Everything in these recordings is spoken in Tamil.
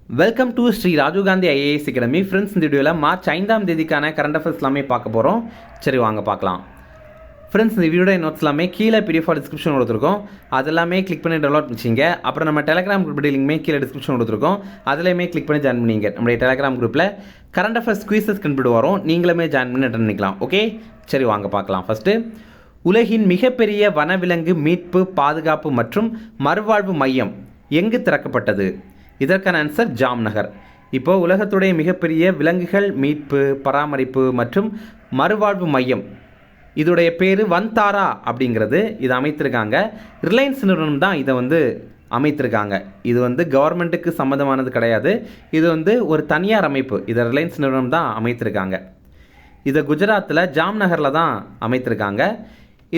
Welcome to Shri Rajiv Gandhi IAS Academy. Friends, இந்த வீடியோவில் மார்ச் 5ஆம் தேதிக்கான கரண்ட் அஃபேர்ஸ் எல்லாமே பார்க்க போகிறோம். சரி, வாங்க பார்க்கலாம். ஃப்ரெண்ட்ஸ், இந்த வீடியோட நோட்ஸ் எல்லாமே கீழே பிடிஎஃப் டிஸ்கிரிப்ஷன் கொடுத்துருக்கோம். அதெல்லாமே கிளிக் பண்ணி டவுன்லோட் பண்ணிச்சிங்க. அப்புறம் நம்ம டெலிகிராம் குரூப் லிங்க்மே கீழே டிஸ்கிரிப்ஷன் கொடுத்துருக்கோம். அதிலையுமே கிளிக் பண்ணி ஜாயின் பண்ணிங்க. நம்மளுடைய டெலிகிராம் குரூப்பில் கரண்ட் அஃபேர்ஸ் குயிசஸ் கண்டுபிடி வரும். நீங்களுமே ஜாயின் பண்ணி அட்டன் பண்ணிக்கலாம். ஓகே, சரி வாங்க பார்க்கலாம். ஃபஸ்ட்டு, உலகின் மிகப்பெரிய வனவிலங்கு மீட்பு, பாதுகாப்பு மற்றும் மறுவாழ்வு மையம் எங்கு திறக்கப்பட்டது? இதற்கான ஆன்சர் ஜாம்நகர். இப்போது உலகத்துடைய மிகப்பெரிய விலங்குகள் மீட்பு, பராமரிப்பு மற்றும் மறுவாழ்வு மையம், இதோடைய பேர் வன்தாரா அப்படிங்கிறது. இது அமைத்திருக்காங்க ரிலையன்ஸ் நிறுவனம் தான் இதை அமைத்திருக்காங்க. இது கவர்மெண்ட்டுக்கு சம்மந்தமானது கிடையாது. இது ஒரு தனியார் அமைப்பு. இதை ரிலையன்ஸ் நிறுவனம் தான் அமைத்திருக்காங்க. இதை குஜராத்தில் ஜாம்நகரில் தான் அமைத்திருக்காங்க.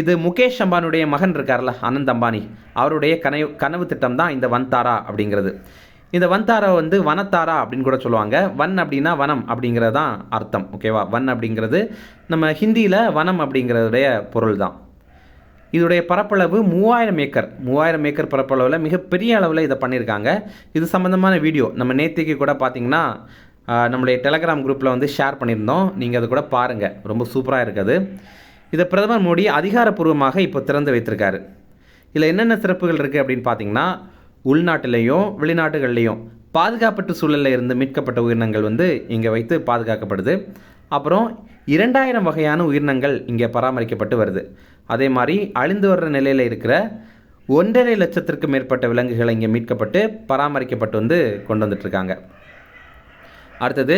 இது முகேஷ் அம்பானியுடைய மகன் இருக்கார்ல, அனந்த் அம்பானி, அவருடைய கனவு திட்டம் தான் இந்த வன்தாரா அப்படிங்கிறது. இந்த வன்தாரா வனத்தாரா அப்படின்னு கூட சொல்லுவாங்க. வன் அப்படின்னா வனம் அப்படிங்கிறது தான் அர்த்தம். ஓகேவா? வன் அப்படிங்கிறது நம்ம ஹிந்தியில் வனம் அப்படிங்கிறதுடைய பொருள் தான். இதோடைய பரப்பளவு 3000 ஏக்கர் பரப்பளவில் மிகப்பெரிய அளவில் இதை பண்ணியிருக்காங்க. இது சம்மந்தமான வீடியோ நம்ம நேற்றுக்கு கூட பார்த்திங்கன்னா நம்மளுடைய டெலிகிராம் குரூப்பில் ஷேர் பண்ணியிருந்தோம். நீங்கள் அது கூட பாருங்கள், ரொம்ப சூப்பராக இருக்குது. இதை பிரதமர் மோடி அதிகாரப்பூர்வமாக இப்போ திறந்து வைத்திருக்காரு. இதில் என்னென்ன சிறப்புகள் இருக்குது அப்படின்னு பார்த்தீங்கன்னா, உள்நாட்டிலையும் வெளிநாட்டுகள்லேயும் பாதுகாப்பற்ற சூழலில் இருந்து மீட்கப்பட்ட உயிரினங்கள் இங்கே வைத்து பாதுகாக்கப்படுது. அப்புறம் 2000 வகையான உயிரினங்கள் இங்கே பராமரிக்கப்பட்டு வருது. அதே மாதிரி அழிந்து வர்ற நிலையில் இருக்கிற 1.5 லட்சத்திற்கும் மேற்பட்ட விலங்குகள் இங்கே மீட்கப்பட்டு பராமரிக்கப்பட்டு கொண்டு வந்துட்டுருக்காங்க. அடுத்தது,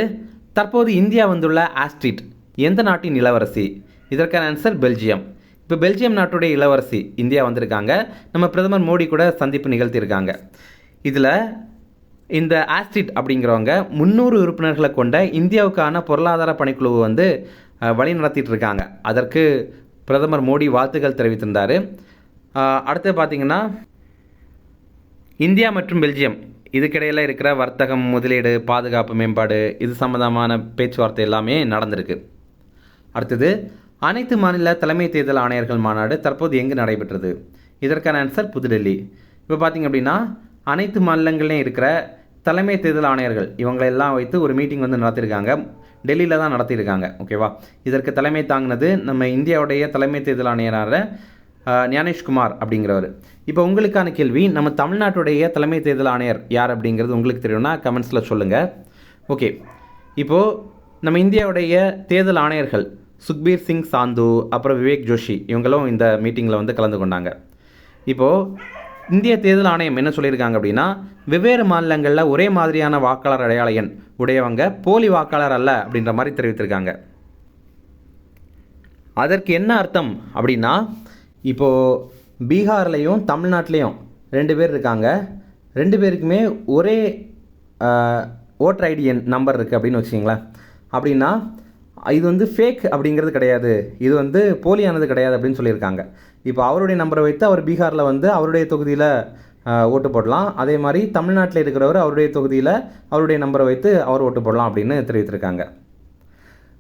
தற்போது இந்தியா வந்துள்ள ஆஸ்ட்ரிட் எந்த நாட்டின் இளவரசி? இதற்கான ஆன்சர் பெல்ஜியம். இப்போ பெல்ஜியம் நாட்டுடைய இளவரசி இந்தியா வந்திருக்காங்க. நம்ம பிரதமர் மோடி கூட சந்திப்பு நிகழ்த்தியிருக்காங்க. இதில் இந்த ஆஸ்ட்ரிட் அப்படிங்கிறவங்க 300 உறுப்பினர்களை கொண்ட இந்தியாவுக்கான பொருளாதார பணிக்குழுவை வழி நடத்திட்டு இருக்காங்க. அதற்கு பிரதமர் மோடி வாழ்த்துக்கள் தெரிவித்திருந்தார். அடுத்து பார்த்திங்கன்னா, இந்தியா மற்றும் பெல்ஜியம் இதுக்கிடையில் இருக்கிற வர்த்தகம், முதலீடு, பாதுகாப்பு, மேம்பாடு, இது சம்மந்தமான பேச்சுவார்த்தை எல்லாமே நடந்திருக்கு. அடுத்தது, அனைத்து மாநில தலைமை தேர்தல் ஆணையர்கள் மாநாடு தற்போது எங்கு நடைபெற்றது? இதற்கான ஆன்சர் புதுடெல்லி. இப்போ பார்த்திங்க அப்படின்னா, அனைத்து மாநிலங்கள்லேயும் இருக்கிற தலைமை தேர்தல் ஆணையர்கள் இவங்களெல்லாம் வைத்து ஒரு மீட்டிங் நடத்தியிருக்காங்க. டெல்லியில் தான் நடத்தியிருக்காங்க. ஓகேவா? இதற்கு தலைமை தாங்கினது நம்ம இந்தியாவுடைய தலைமை தேர்தல் ஆணையரான ஞானேஷ்குமார் அப்படிங்கிறவர். இப்போ உங்களுக்கான கேள்வி, நம்ம தமிழ்நாட்டுடைய தலைமை தேர்தல் ஆணையர் யார் அப்படிங்கிறது உங்களுக்கு தெரியும்னா கமெண்ட்ஸில் சொல்லுங்கள். ஓகே, இப்போது நம்ம இந்தியாவுடைய தேர்தல் ஆணையர்கள் சுக்பீர் சிங் சாந்து, அப்புறம் விவேக் ஜோஷி, இவங்களும் இந்த மீட்டிங்கில் கலந்து கொண்டாங்க. இப்போது இந்திய தேர்தல் ஆணையம் என்ன சொல்லியிருக்காங்க அப்படின்னா, வெவ்வேறு மாநிலங்களில் ஒரே மாதிரியான வாக்காளர் அடையாள எண் உடையவங்க போலி வாக்காளர் அல்ல அப்படின்ற மாதிரி தெரிவித்திருக்காங்க. அதற்கு என்ன அர்த்தம் அப்படின்னா, இப்போது பீகார்லேயும் தமிழ்நாட்டிலையும் 2 பேர் இருக்காங்க. 2 பேருக்குமே ஒரே ஓட்டர் ஐடி எண் நம்பர் இருக்குது அப்படின்னு வச்சிங்களேன். அப்படின்னா இது ஃபேக் அப்படிங்கிறது கிடையாது, இது போலியானது கிடையாது அப்படின்னு சொல்லியிருக்காங்க. இப்போ அவருடைய நம்பரை வைத்து அவர் பீகாரில் அவருடைய தொகுதியில் ஓட்டு போடலாம். அதே மாதிரி தமிழ்நாட்டில் இருக்கிறவர் அவருடைய தொகுதியில் அவருடைய நம்பரை வைத்து அவர் ஓட்டு போடலாம் அப்படின்னு தெரிவித்திருக்காங்க.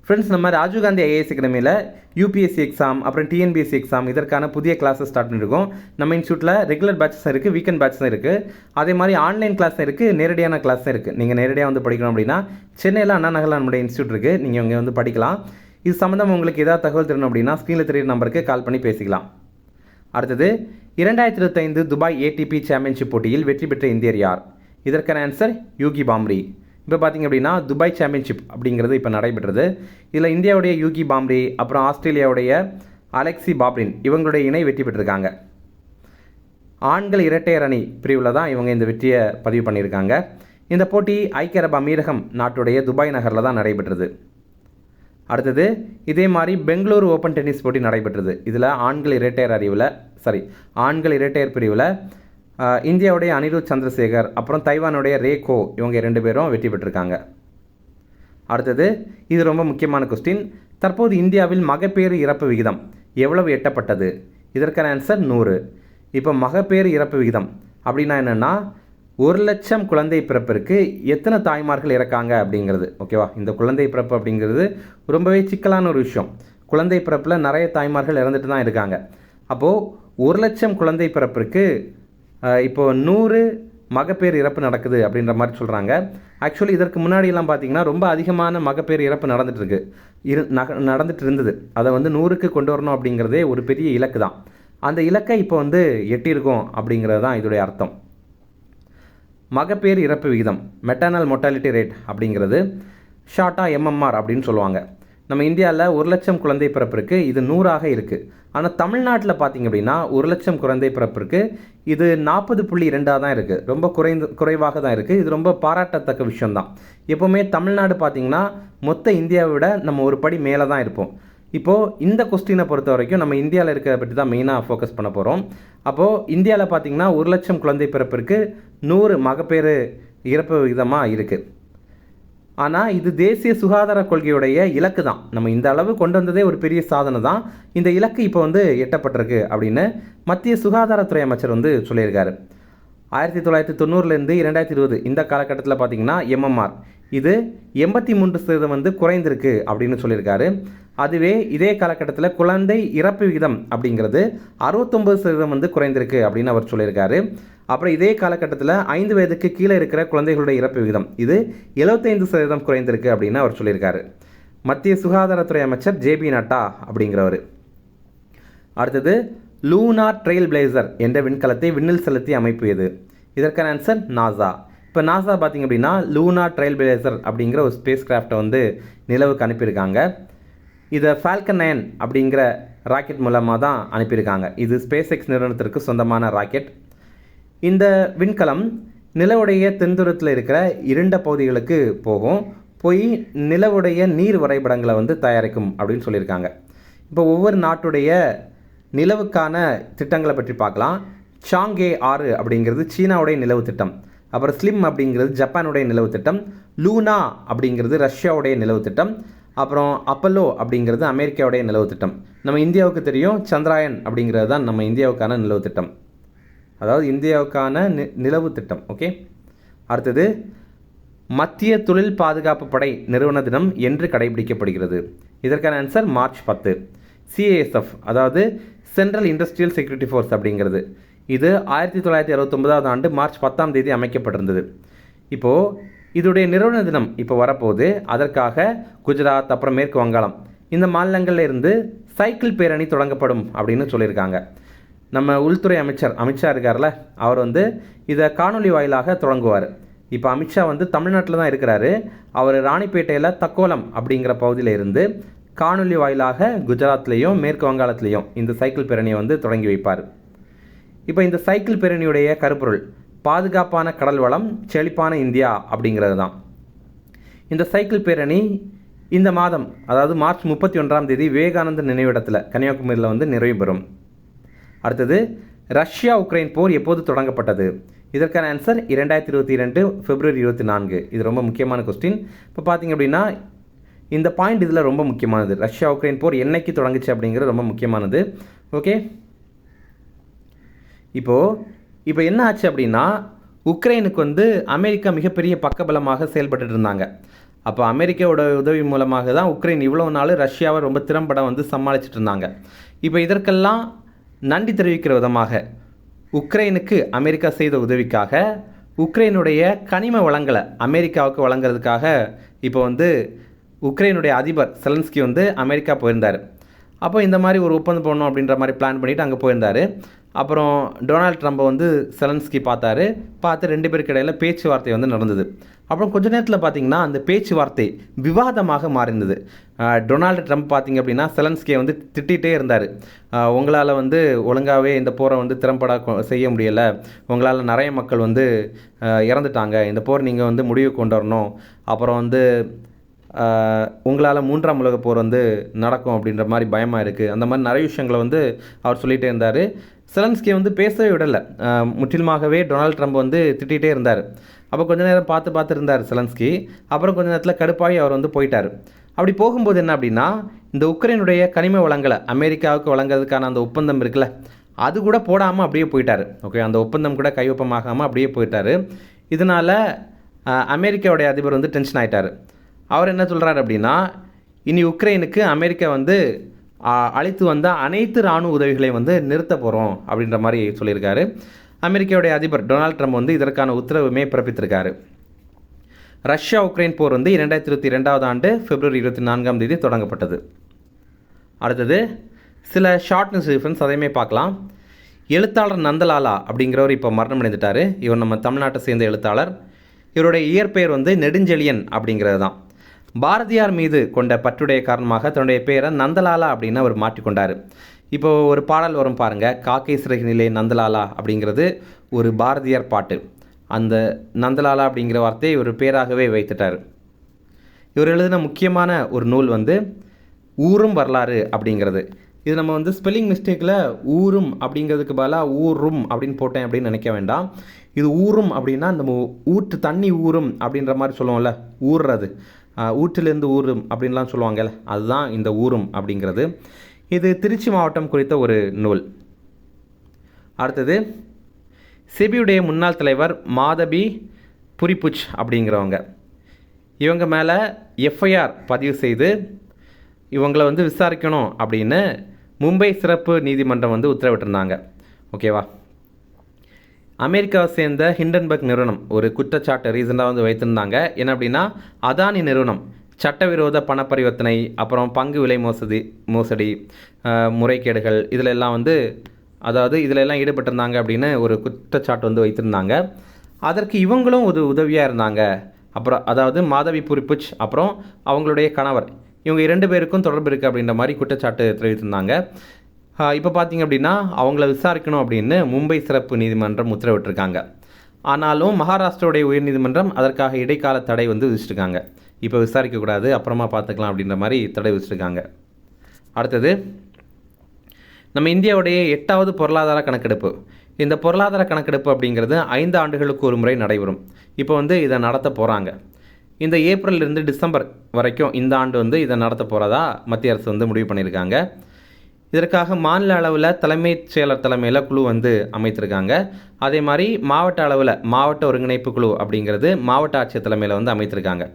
ஃப்ரெண்ட்ஸ், நம்ம ராஜீவ் காந்தி ஐஏஎஸ் அகாடமியில் யூபிஎஸ்சி எக்ஸாம், அப்புறம் டிஎன்பிஎஸ்சி எக்ஸாம் இதற்கான புதிய கிளாஸஸ் ஸ்டார்ட் பண்ணியிருக்கோம். நம்ம இன்ஸ்டியூட்டில் ரெகுலர் பேட்சஸும் இருக்குது, வீக்கெண்ட் பேட்சஸும் இருக்குது. அதே மாதிரி ஆன்லைன் கிளாஸும் இருக்குது, நேரடியான கிளாஸும் இருக்குது. நீங்கள் நேரடியாக படிக்கணும் அப்படின்னா சென்னையில் அண்ணா நகரில் நம்மளுடைய இன்ஸ்டியூட் இருக்குது, நீங்கள் இங்கே படிக்கலாம். இது சம்மந்தம் உங்களுக்கு ஏதாவது தகவல் தெரியணும் அப்படின்னா ஸ்க்ரீனில் தெரியுற நம்பருக்கு கால் பண்ணி பேசிக்கலாம். அடுத்தது, 2025 துபாய் ஏடிபி சாம்பியன்ஷிப் போட்டியில் வெற்றி பெற்ற இந்தியர் யார்? இதற்கான ஆன்சர் யூகி பாம்ரி. இப்போ பார்த்திங்க அப்படின்னா, துபாய் சாம்பியன்ஷிப் அப்படிங்கிறது இப்போ நடைபெற்றது. இதில் இந்தியாவுடைய யூகி பாம்ரி, அப்புறம் ஆஸ்திரேலியாவுடைய அலெக்சி பாப்ரின், இவங்களுடைய இணை வெற்றி பெற்றிருக்காங்க. ஆண்கள் இரட்டையர் அணி பிரிவில் தான் இவங்க இந்த வெற்றியை பதிவு பண்ணியிருக்காங்க. இந்த போட்டி ஐக்கிய அரபு அமீரகம் நாட்டுடைய துபாய் நகரில் தான் நடைபெற்றது. அடுத்தது, இதே மாதிரி பெங்களூரு ஓப்பன் டென்னிஸ் போட்டி நடைபெற்றது. இதில் ஆண்கள் இரட்டையர் பிரிவில் இந்தியாவுடைய அனிருத் சந்திரசேகர், அப்புறம் தைவானுடைய ரேகோ, இவங்க 2 பேரும் வெற்றி பெற்றிருக்காங்க. அடுத்தது, இது ரொம்ப முக்கியமான கொஸ்டின். தற்போது இந்தியாவில் மகப்பேறு இறப்பு விகிதம் எவ்வளவு எட்டப்பட்டது? இதற்கான ஆன்சர் 100. இப்போ மகப்பேறு இறப்பு விகிதம் அப்படின்னா என்னென்னா, 1 லட்சம் குழந்தை பிறப்பிற்கு எத்தனை தாய்மார்கள் இறக்காங்க அப்படிங்கிறது. ஓகேவா? இந்த குழந்தை பிறப்பு அப்படிங்கிறது ரொம்பவே சிக்கலான ஒரு விஷயம். குழந்தை பிறப்பில் நிறைய தாய்மார்கள் இறந்துட்டு தான் இருக்காங்க. அப்போது 1 லட்சம் குழந்தை பிறப்பிற்கு இப்போது 100 மகப்பேறு இறப்பு நடக்குது அப்படின்ற மாதிரி சொல்கிறாங்க. ஆக்சுவலி இதற்கு முன்னாடியெல்லாம் பார்த்தீங்கன்னா ரொம்ப அதிகமான மகப்பேறு இறப்பு நடந்துட்டு இருந்தது. அதை வந்து 100க்கு கொண்டு வரணும் அப்படிங்கிறதே ஒரு பெரிய இலக்கு தான். அந்த இலக்கை இப்போ வந்து எட்டியிருக்கோம் அப்படிங்கிறது தான் இதோடைய அர்த்தம். மகப்பேறு இறப்பு விகிதம் மெட்டர்னல் மொர்டாலிட்டி ரேட் அப்படிங்கிறது ஷார்ட்டாக MMR அப்படின்னு சொல்லுவாங்க. நம்ம இந்தியாவில் 1,00,000 குழந்தை பிறப்பிற்கு இது 100ஆக இருக்குது. ஆனால் தமிழ்நாட்டில் பார்த்திங்க அப்படின்னா 1,00,000 குழந்தை பிறப்பிற்கு இது 40.2 தான் இருக்குது. ரொம்ப குறைவாக தான் இருக்குது. இது ரொம்ப பாராட்டத்தக்க விஷயம்தான். எப்போவுமே தமிழ்நாடு பார்த்திங்கன்னா மொத்த இந்தியாவை விட நம்ம ஒரு படி மேலே தான் இருப்போம். இப்போது இந்த கொஸ்டினை பொறுத்த வரைக்கும் நம்ம இந்தியாவில் இருக்கிறத பற்றி தான் மெயினாக ஃபோக்கஸ் பண்ண போகிறோம். அப்போது இந்தியாவில் பார்த்திங்கன்னா 1,00,000 குழந்தை பிறப்பிற்கு 100 மகப்பேறு இறப்பு விகிதமாக இருக்குது. ஆனால் இது தேசிய சுகாதார கொள்கையுடைய இலக்கு தான். நம்ம இந்த அளவு கொண்டு வந்ததே ஒரு பெரிய சாதனை தான். இந்த இலக்கு இப்போ வந்து எட்டப்பட்டிருக்கு அப்படின்னு மத்திய சுகாதாரத்துறை அமைச்சர் வந்து சொல்லியிருக்காரு. 1990லேருந்து 2020 இந்த காலகட்டத்தில் பார்த்திங்கன்னா MMR இது 83% வந்து குறைந்திருக்கு அப்படின்னு சொல்லியிருக்காரு. அதுவே இதே காலகட்டத்தில் குழந்தை இறப்பு விகிதம் அப்படிங்கிறது 69% வந்து குறைந்திருக்கு அப்படின்னு அவர் சொல்லியிருக்காரு. அப்புறம் இதே காலகட்டத்தில் 5 வயதுக்கு கீழே இருக்கிற குழந்தைகளுடைய இறப்பு விகிதம் இது 75% குறைந்திருக்கு அப்படின்னு அவர் சொல்லியிருக்காரு. மத்திய சுகாதாரத்துறை அமைச்சர் JB நட்டா அப்படிங்கிறவர். அடுத்தது லூனார் ட்ரெயில் பிளேசர் என்ற விண்கலத்தை விண்ணில் செலுத்திய அமைப்பு எது? இதற்கான ஆன்சர் நாசா. இப்போ நாசா பார்த்திங்க அப்படின்னா லூனார் ட்ரெயில் பிளேசர் அப்படிங்கிற ஒரு ஸ்பேஸ் கிராஃப்டை வந்து நிலவுக்கு அனுப்பியிருக்காங்க. இதை ஃபால்கன் 9 அப்படிங்கிற ராக்கெட் மூலமாக தான் அனுப்பியிருக்காங்க. இது SpaceX நிறுவனத்திற்கு சொந்தமான ராக்கெட். இந்த விண்கலம் நிலவுடைய தென்துரத்தில் இருக்கிற இருண்ட பகுதிகளுக்கு போய் நிலவுடைய நீர் வரைபடங்களை வந்து தயாரிக்கும் அப்படின்னு சொல்லியிருக்காங்க. இப்போ ஒவ்வொரு நாட்டுடைய நிலவுக்கான திட்டங்களை பற்றி பார்க்கலாம். சாங்கே 6 அப்படிங்கிறது சீனாவுடைய நிலவு திட்டம். அப்புறம் ஸ்லிம் அப்படிங்கிறது ஜப்பானுடைய நிலவு திட்டம். லூனா அப்படிங்கிறது ரஷ்யாவுடைய நிலவு திட்டம். அப்புறம் அப்பல்லோ அப்படிங்கிறது அமெரிக்காவுடைய நிலவு திட்டம். நம்ம இந்தியாவுக்கு தெரியும் சந்திராயன் அப்படிங்கிறது தான் நம்ம இந்தியாவுக்கான நிலவு திட்டம். அதாவது இந்தியாவுக்கான நிலவு திட்டம். ஓகே. அடுத்தது மத்திய தொழில் பாதுகாப்பு படை நிறுவன தினம் என்று கடைபிடிக்கப்படுகிறது? இதற்கான ஆன்சர் மார்ச் 10. CISF அதாவது சென்ட்ரல் இண்டஸ்ட்ரியல் செக்யூரிட்டி ஃபோர்ஸ் அப்படிங்கிறது இது 1969 ஆண்டு மார்ச் 10 அமைக்கப்பட்டிருந்தது. இப்போது இதோடைய நிறுவன தினம் இப்போ வரப்போகுது. அதற்காக குஜராத் அப்புறம் மேற்கு வங்காளம் இந்த மாநிலங்களில் இருந்து சைக்கிள் பேரணி தொடங்கப்படும் அப்படின்னு சொல்லியிருக்காங்க. நம்ம உள்துறை அமைச்சர் அமித்ஷா இருக்கார்ல, அவர் வந்து இதை காணொலி வாயிலாக தொடங்குவார். இப்போ அமித்ஷா வந்து தமிழ்நாட்டில் தான் இருக்கிறாரு. அவர் ராணிப்பேட்டையில் தக்கோலம் அப்படிங்கிற பகுதியில் இருந்து காணொலி வாயிலாக குஜராத்லேயும் மேற்கு வங்காளத்துலேயும் இந்த சைக்கிள் பேரணியை வந்து தொடங்கி வைப்பார். இப்போ இந்த சைக்கிள் பேரணியுடைய கருப்பொருள் பாதுகாப்பான கடல் வளம் செழிப்பான இந்தியா அப்படிங்கிறது தான். இந்த சைக்கிள் பேரணி இந்த மாதம் அதாவது மார்ச் 31 விவேகானந்தர் நினைவிடத்தில் கன்னியாகுமரியில் வந்து நிறைவு பெறும். அடுத்தது ரஷ்யா உக்ரைன் போர் எப்போது தொடங்கப்பட்டது? இதற்கான ஆன்சர் 2022 பிப்ரவரி 24. இது ரொம்ப முக்கியமான கொஸ்டின். இப்போ பார்த்தீங்க அப்படின்னா இந்த பாயிண்ட் இதில் ரொம்ப முக்கியமானது. ரஷ்யா உக்ரைன் போர் என்னைக்கு தொடங்குச்சு அப்படிங்கிறது ரொம்ப முக்கியமானது. ஓகே. இப்போ என்ன ஆச்சு அப்படின்னா உக்ரைனுக்கு வந்து அமெரிக்கா மிகப்பெரிய பக்கபலமாக செயல்பட்டு இருந்தாங்க. அப்போ அமெரிக்காவோட உதவி மூலமாக தான் உக்ரைன் இவ்வளோ நாள் ரஷ்யாவை ரொம்ப திறம்பட வந்து சமாளிச்சுட்டு இருந்தாங்க. இப்போ இதற்கெல்லாம் நன்றி தெரிவிக்கிற விதமாக உக்ரைனுக்கு அமெரிக்கா செய்த உதவிக்காக உக்ரைனுடைய கனிம வளங்களை அமெரிக்காவுக்கு வழங்குறதுக்காக இப்போ வந்து உக்ரைனுடைய அதிபர் செலன்ஸ்கி வந்து அமெரிக்கா போயிருந்தார். அப்போ இந்த மாதிரி ஒரு ஒப்பந்தம் போடணும் அப்படின்ற மாதிரி பிளான் பண்ணிவிட்டு அங்கே போயிருந்தார். அப்புறம் டொனால்ட் ட்ரம்ப்பை வந்து செலன்ஸ்கி பார்த்து 2 பேருக்கு இடையில் பேச்சுவார்த்தை வந்து நடந்தது. அப்புறம் கொஞ்ச நேரத்தில் பார்த்திங்கன்னா அந்த பேச்சுவார்த்தை விவாதமாக மாறினது. டொனால்டு ட்ரம்ப் பார்த்திங்க அப்படின்னா செலன்ஸ்கியை வந்து திட்டிகிட்டே இருந்தார். உங்களால் வந்து ஒழுங்காகவே இந்த போரை வந்து திறம்பட செய்ய முடியலை, உங்களால் நிறைய மக்கள் வந்து இறந்துட்டாங்க, இந்த போர் நீங்கள் வந்து முடிவு கொண்டு வரணும், அப்புறம் வந்து உங்களால் 3ஆம் உலக போர் வந்து நடக்கும் அப்படின்ற மாதிரி பயமாக இருக்குது, அந்த மாதிரி நிறைய விஷயங்களை வந்து அவர் சொல்லிகிட்டே இருந்தார். செலன்ஸ்கியை வந்து பேசவே விடலை. முற்றிலுமாகவே டொனால்ட் ட்ரம்ப் வந்து திட்டிகிட்டே இருந்தார். அப்போ கொஞ்ச நேரம் பார்த்து இருந்தார் செலன்ஸ்கி. அப்புறம் கொஞ்ச நேரத்தில் கடுப்பாகி அவர் வந்து போயிட்டார். அப்படி போகும்போது என்ன அப்படின்னா இந்த உக்ரைனுடைய கனிம வளங்களை அமெரிக்காவுக்கு வழங்குறதுக்கான அந்த ஒப்பந்தம் இருக்குல்ல, அது கூட போடாமல் அப்படியே போயிட்டார். ஓகே, அந்த ஒப்பந்தம் கூட கையொப்பமாகாமல் அப்படியே போயிட்டார். இதனால் அமெரிக்காவுடைய அதிபர் வந்து டென்ஷன் ஆகிட்டார். அவர் என்ன சொல்கிறார் அப்படின்னா இனி உக்ரைனுக்கு அமெரிக்கா வந்து அளித்து வந்த அனைத்து இராணுவ உதவிகளையும் வந்து நிறுத்த போகிறோம் அப்படின்ற மாதிரி சொல்லியிருக்காரு. அமெரிக்காவுடைய அதிபர் டொனால்ட் ட்ரம்ப் வந்து இதற்கான உத்தரவுமே பிறப்பித்திருக்காரு. ரஷ்யா உக்ரைன் போர் வந்து 2022 ஆண்டு பிப்ரவரி 24ஆம் தேதி தொடங்கப்பட்டது. அடுத்தது சில ஷார்ட் நியூஸ் டிஃபரன்ஸ் அதையுமே பார்க்கலாம். எழுத்தாளர் நந்தலாலா அப்படிங்கிறவர் இப்போ மரணம் அடைந்துட்டார். இவர் நம்ம தமிழ்நாட்டை சேர்ந்த எழுத்தாளர். இவருடைய இயற்பெயர் வந்து நெடுஞ்செழியன் அப்படிங்கிறது தான். பாரதியார் மீது கொண்ட பற்றுடைய காரணமாக தன்னுடைய பெயரை நந்தலாலா அப்படின்னு அவர் மாற்றிக்கொண்டார். இப்போது ஒரு பாடல் வரும் பாருங்கள், காக்கை சிறகினிலே நந்தலாலா அப்படிங்கிறது ஒரு பாரதியார் பாட்டு. அந்த நந்தலாலா அப்படிங்கிற வார்த்தையை ஒரு பேராகவே வைத்துட்டார். இவர் எழுதின முக்கியமான ஒரு நூல் வந்து ஊரும் வரலாறு அப்படிங்கிறது. இது நம்ம வந்து ஸ்பெல்லிங் மிஸ்டேக்கில் ஊரும் அப்படிங்கிறதுக்கு பதிலாக ஊரும் அப்படின்னு போட்டேன் அப்படின்னு நினைக்க வேண்டாம். இது ஊரும் அப்படின்னா நம்ம ஊற்று தண்ணி ஊரும் அப்படின்ற மாதிரி சொல்லுவோம்ல, ஊறுறது, ஊற்றிலேருந்து ஊரும் அப்படின்லாம் சொல்லுவாங்கல்ல, அதுதான் இந்த ஊரும் அப்படிங்கிறது. இது திருச்சி மாவட்டம் குறித்த ஒரு நூல். அடுத்தது செபியுடைய முன்னாள் தலைவர் மாதவி புரிப்புச் அப்படிங்கிறவங்க, இவங்க மேலே எஃப்ஐஆர் பதிவு செய்து இவங்களை வந்து விசாரிக்கணும் அப்படின்னு மும்பை சிறப்பு நீதிமன்றம் வந்து உத்தரவிட்டிருந்தாங்க. ஓகேவா. அமெரிக்காவை சேர்ந்த ஹிண்டன்பர்க் நிறுவனம் ஒரு குற்றச்சாட்டை ரீசெண்டாக வந்து வைத்திருந்தாங்க. என்ன அப்படின்னா, அதானி நிறுவனம் சட்டவிரோத பண பரிவர்த்தனை, அப்புறம் பங்கு விலை மோசடி முறைகேடுகள் இதிலெல்லாம் வந்து இதிலெல்லாம் ஈடுபட்டிருந்தாங்க அப்படின்னு ஒரு குற்றச்சாட்டு வந்து வைத்திருந்தாங்க. அதற்கு இவங்களும் ஒரு உதவியாக இருந்தாங்க. அப்புறம் மாதவி புரிப்புச் அப்புறம் அவங்களுடைய கணவர், இவங்க 2 பேருக்கும் தொடர்பு இருக்குது அப்படின்ற மாதிரி குற்றச்சாட்டு தெரிவித்திருந்தாங்க. இப்போ பார்த்தீங்க அப்படின்னா அவங்கள விசாரிக்கணும் அப்படின்னு மும்பை சிறப்பு நீதிமன்றம் உத்தரவிட்டிருக்காங்க. ஆனாலும் மகாராஷ்டிராவுடைய உயர்நீதிமன்றம் அதற்காக இடைக்கால தடை வந்து விதிச்சிருக்காங்க. இப்போ விசாரிக்கக்கூடாது, அப்புறமா பார்த்துக்கலாம் அப்படின்ற மாதிரி தடை விதிச்சிருக்காங்க. அடுத்தது நம்ம இந்தியாவுடைய 8வது பொருளாதார கணக்கெடுப்பு. இந்த பொருளாதார கணக்கெடுப்பு அப்படிங்கிறது 5 ஆண்டுகளுக்கு ஒரு முறை நடைபெறும். இப்போ வந்து இதை நடத்த போகிறாங்க. இந்த ஏப்ரல்லிருந்து டிசம்பர் வரைக்கும் இந்த ஆண்டு வந்து இதை நடத்த போகிறதா மத்திய அரசு வந்து முடிவு பண்ணியிருக்காங்க. இதற்காக மாநில அளவில் தலைமைச் செயலர் தலைமையில் குழு வந்து அமைத்திருக்காங்க. அதே மாதிரி மாவட்ட அளவில் மாவட்ட ஒருங்கிணைப்பு குழு அப்படிங்கிறது மாவட்ட ஆட்சியர் தலைமையில் வந்து அமைத்திருக்காங்க.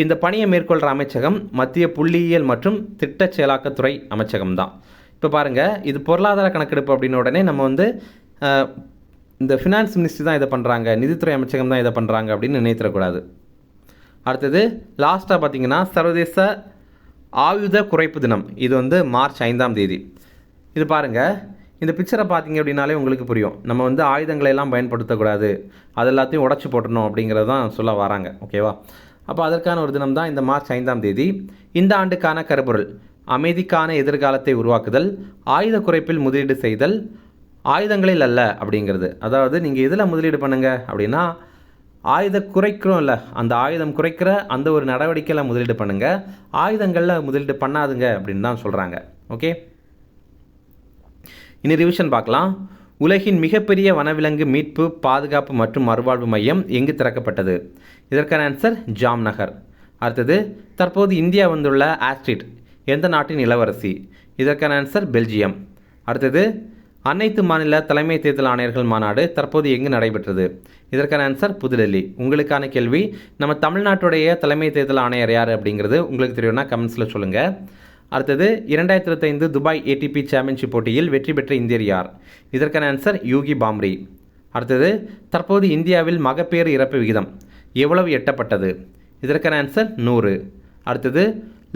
இந்த பணியை மேற்கொள்கிற அமைச்சகம் மத்திய புள்ளியியல் மற்றும் திட்ட செயலாக்கத்துறை அமைச்சகம் தான். இப்போ பாருங்கள், இது பொருளாதார கணக்கெடுப்பு அப்படின்ன உடனே நம்ம வந்து இந்த ஃபினான்ஸ் மினிஸ்ட்ரி தான் இதை பண்ணுறாங்க, நிதித்துறை அமைச்சகம் தான் இதை பண்ணுறாங்க அப்படின்னு நினைத்திடக்கூடாது. அடுத்தது லாஸ்ட்டாக பார்த்திங்கன்னா சர்வதேச ஆயுத குறைப்பு தினம். இது வந்து மார்ச் 5ஆம் தேதி. இது பாருங்கள், இந்த பிக்சரை பார்த்தீங்க அப்படின்னாலே உங்களுக்கு புரியும். நம்ம வந்து ஆயுதங்களை எல்லாம் பயன்படுத்தக்கூடாது, அது எல்லாத்தையும் உடச்சி போட்டணும் அப்படிங்கிறது தான் சொல்ல வராங்க. ஓகேவா. அப்போ அதற்கான ஒரு தினம் தான் இந்த மார்ச் 5ஆம் தேதி. இந்த ஆண்டுக்கான கருப்பொருள் அமைதிக்கான எதிர்காலத்தை உருவாக்குதல், ஆயுத குறைப்பில் முதலீடு செய்தல், ஆயுதங்களில் அல்ல அப்படிங்கிறது. அதாவது நீங்கள் எதில் முதலீடு பண்ணுங்கள் அப்படின்னா, குறைக்கிறோம் இல்லை, அந்த ஆயுதம் குறைக்கிற அந்த ஒரு நடவடிக்கையில் முதலீடு பண்ணுங்கள், ஆயுதங்களில் முதலீடு பண்ணாதுங்க அப்படின்னு தான் சொல்கிறாங்க. ஓகே, இனி ரிவிஷன் பார்க்கலாம். உலகின் மிகப்பெரிய வனவிலங்கு மீட்பு பாதுகாப்பு மற்றும் மறுவாழ்வு மையம் எங்கு திறக்கப்பட்டது? இதற்கான ஆன்சர் ஜாம்நகர். அடுத்தது தற்போது இந்தியா வந்துள்ள ஆஸ்ட்ரிட் எந்த நாட்டின் இளவரசி? இதற்கான ஆன்சர் பெல்ஜியம். அடுத்தது அனைத்து மாநில தலைமை தேர்தல் ஆணையர்கள் மாநாடு தற்போது எங்கு நடைபெற்றது? இதற்கான ஆன்சர் புதுடெல்லி. உங்களுக்கான கேள்வி, நம்ம தமிழ்நாட்டுடைய தலைமை தேர்தல் ஆணையர் யார் அப்படிங்கிறது உங்களுக்கு தெரியும்னா கமெண்ட்ஸில் சொல்லுங்கள். அடுத்தது 2025 துபாய் ATP சாம்பியன்ஷிப் போட்டியில் வெற்றி பெற்ற இந்தியர் யார்? இதற்கான ஆன்சர் யூகி பாம்ரி. அடுத்தது தற்போது இந்தியாவில் மகப்பேறு இறப்பு விகிதம் எவ்வளவு எட்டப்பட்டது? இதற்கான ஆன்சர் 100. அடுத்தது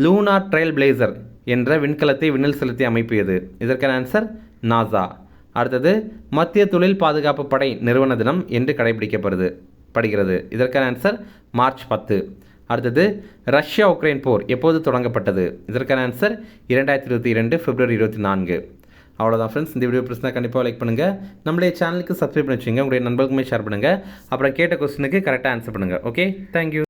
லூனார் ட்ரைல் பிளேசர் என்ற விண்கலத்தை விண்ணில் செலுத்திய அமைப்பு எது? இதற்கான ஆன்சர் நாசா. அடுத்தது மத்திய தொழில் பாதுகாப்பு படை நிறுவன தினம் என்று கடைபிடிக்கப்படுகிறது. இதற்கான ஆன்சர் மார்ச் 10. அடுத்தது ரஷ்யா உக்ரைன் போர் எப்போது தொடங்கப்பட்டது? இதற்கான ஆன்சர் 2022 பிப்ரவரி 24. அவ்வளோதான் ஃப்ரெண்ட்ஸ். இந்த வீடியோ பிடிச்சிருந்தா கண்டிப்பாக லைக் பண்ணுங்கள். நம்மளுடைய சேனலுக்கு சப்ஸ்கிரைப் பண்ணி வச்சுங்க. உங்களுடைய நண்பர்களுமே ஷேர் பண்ணுங்கள். அப்புறம் கேட்ட கொஸ்டினுக்கு கரெக்டாக ஆன்சர் பண்ணுங்கள். Okay, thank you.